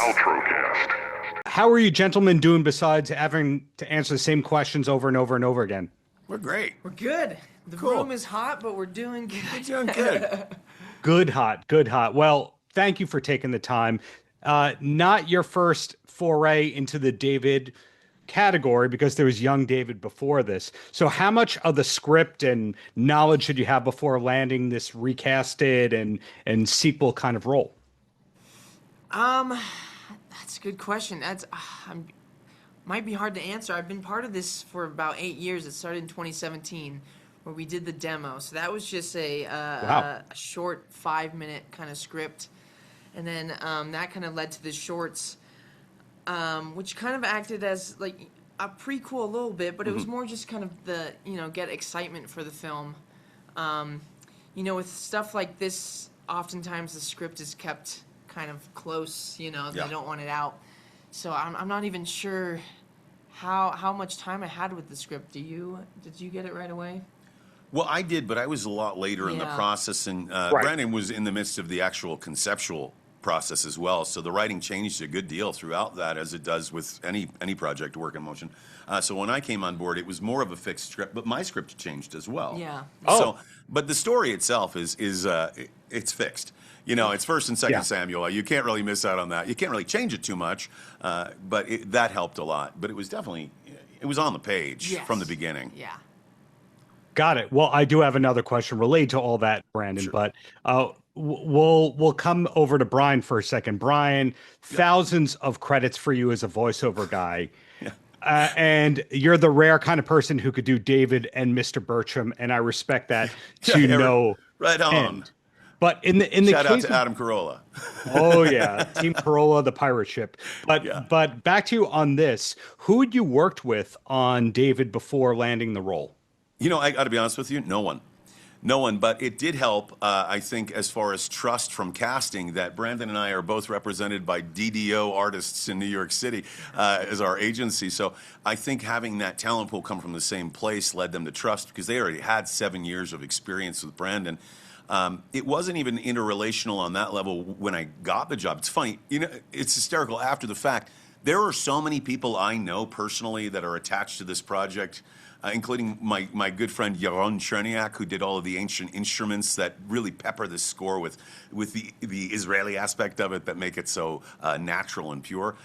Paltrocast. How are you gentlemen doing besides having to answer the same questions over and over and over again? We're great. We're good. The Cool. room is hot, but we're doing good. We're doing good. Good hot, good hot. Well, thank you for taking the time. Not your first foray into the David category because there was young David before this. So how much of the script and knowledge did you have before landing this recasted and sequel kind of role? That's a good question. Might be hard to answer. I've been part of this for about 8 years. It started in 2017 where we did the demo. So that was just a short 5-minute kind of script. And then that kind of led to the shorts, which kind of acted as like a prequel a little bit, but it was more just kind of the, get excitement for the film. With stuff like this, oftentimes the script is kept kind of close, they don't want it out. So I'm not even sure how much time I had with the script. Did you get it right away? Well, I did, but I was a lot later in the process, and Brandon was in the midst of the actual conceptual process as well. So the writing changed a good deal throughout that, as it does with any project work in motion. So when I came on board, it was more of a fixed script, but my script changed as well. Yeah. So, but the story itself is it's fixed. It's First and Second Samuel. You can't really miss out on that. You can't really change it too much, but that helped a lot. But it was definitely on the page from the beginning. Yeah. Got it. Well, I do have another question related to all that, Brandon, but we'll come over to Brian for a second. Brian, thousands of credits for you as a voiceover guy. And you're the rare kind of person who could do David and Mr. Bertram, and I respect that no right on. end. But in the Shout out case to Adam Carolla. Oh yeah, Team Corolla, the pirate ship. But back to you on this. Who had you worked with on David before landing the role? I got to be honest with you, no one. But it did help, I think, as far as trust from casting, that Brandon and I are both represented by DDO artists in New York City as our agency. So I think having that talent pool come from the same place led them to trust, because they already had 7 years of experience with Brandon. It wasn't even interrelational on that level when I got the job. It's funny, it's hysterical after the fact. There are so many people I know personally that are attached to this project, including my good friend Yaron Cherniak, who did all of the ancient instruments that really pepper this score with the Israeli aspect of it that make it so natural and pure.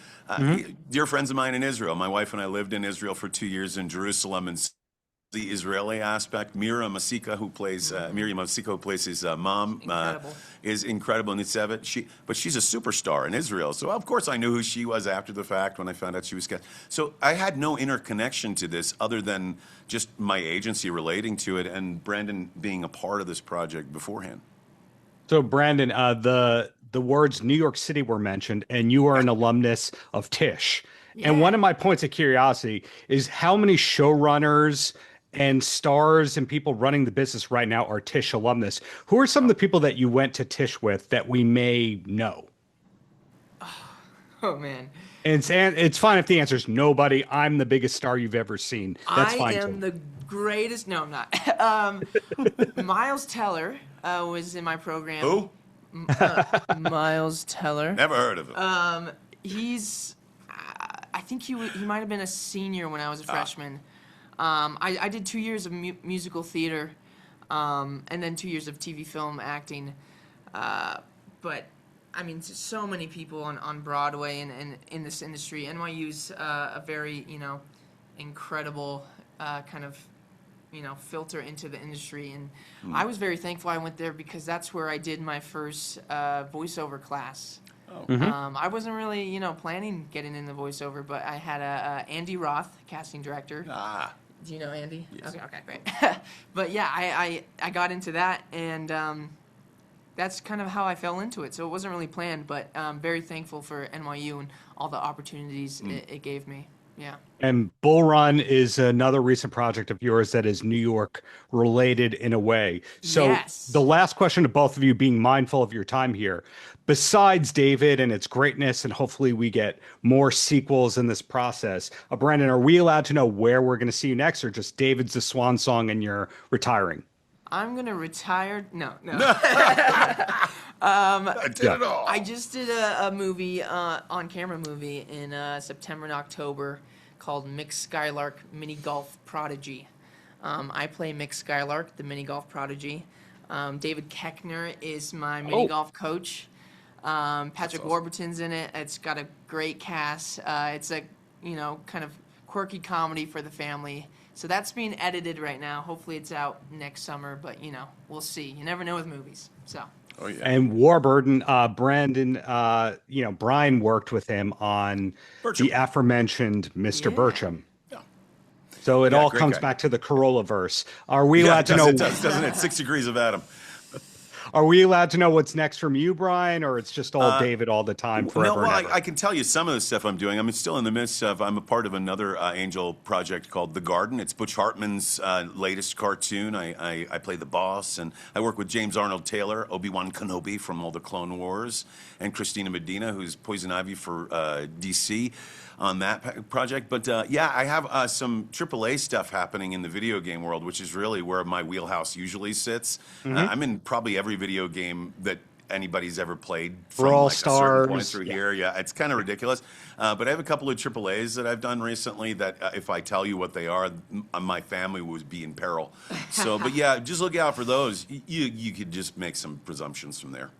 Dear friends of mine in Israel. My wife and I lived in Israel for 2 years in Jerusalem, and the Israeli aspect. Miriam Masika, who plays his mom, is incredible. Nitzevet, but she's a superstar in Israel. So of course I knew who she was after the fact when I found out she was cast. So I had no interconnection to this other than just my agency relating to it and Brandon being a part of this project beforehand. So Brandon, the words New York City were mentioned, and you are an alumnus of Tisch. Yeah. And one of my points of curiosity is how many showrunners and stars and people running the business right now are Tisch alumnus. Who are some of the people that you went to Tisch with that we may know? Oh man. And it's fine if the answer is nobody. I'm the biggest star you've ever seen. That's fine. I am the greatest. No, I'm not. Miles Teller was in my program. Who? Miles Teller. Never heard of him. He's. I think he might have been a senior when I was a freshman. I did 2 years of musical theater, and then 2 years of TV film acting. But I mean, so many people on Broadway and in this industry. NYU's a very incredible kind of filter into the industry, and I was very thankful I went there because that's where I did my first voiceover class. I wasn't really, planning getting into voiceover, but I had Andy Roth, casting director. Do you know Andy? Yes. Okay, great. But yeah, I got into that, and that's kind of how I fell into it. So it wasn't really planned, but I'm very thankful for NYU and all the opportunities it gave me. Yeah. And Bull Run is another recent project of yours that is New York related in a way. So the last question to both of you, being mindful of your time here, besides David and its greatness, and hopefully we get more sequels in this process, Brandon, are we allowed to know where we're going to see you next, or just David's the swan song and you're retiring? I'm gonna retire. No. I did it all. I just did a movie, on-camera movie in September and October called Mick Skylark Mini Golf Prodigy. I play Mick Skylark, the mini golf prodigy. David Keckner is my mini golf coach. Patrick Warburton's in it. It's got a great cast. It's a kind of quirky comedy for the family. So that's being edited right now. Hopefully it's out next summer, but we'll see. You never know with movies. So. Oh, yeah. And Warburton, Brandon, Brian worked with him on the aforementioned Mr. Bircham. Yeah. So it all comes back to the Corolla verse. Are we allowed to know? It does, doesn't it? 6 degrees of Adam. Are we allowed to know what's next from you, Brian, or it's just all David all the time, forever? No, and ever? I can tell you some of the stuff I'm doing. I'm still in the midst of. I'm a part of another Angel project called The Garden. It's Butch Hartman's latest cartoon. I play the boss, and I work with James Arnold Taylor, Obi-Wan Kenobi from all the Clone Wars, and Christina Medina, who's Poison Ivy for DC. On that project. But I have some AAA stuff happening in the video game world, which is really where my wheelhouse usually sits. I'm in probably every video game that anybody's ever played from All like Stars, a certain point through here. Yeah, it's kind of ridiculous. But I have a couple of AAAs that I've done recently that if I tell you what they are, my family would be in peril. So, but yeah, just look out for those. You could just make some presumptions from there.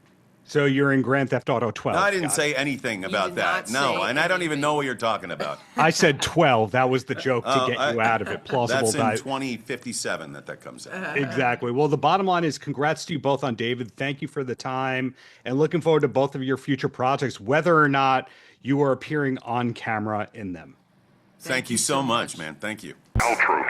So you're in Grand Theft Auto 12. No, I didn't say anything about that. No, and I don't even know what you're talking about. I said 12. That was the joke to get you out of it. Plausible. That's in 2057 that comes out. Exactly. Well, the bottom line is congrats to you both on David. Thank you for the time and looking forward to both of your future projects, whether or not you are appearing on camera in them. Thank you so much, man. Thank you. Paltrow.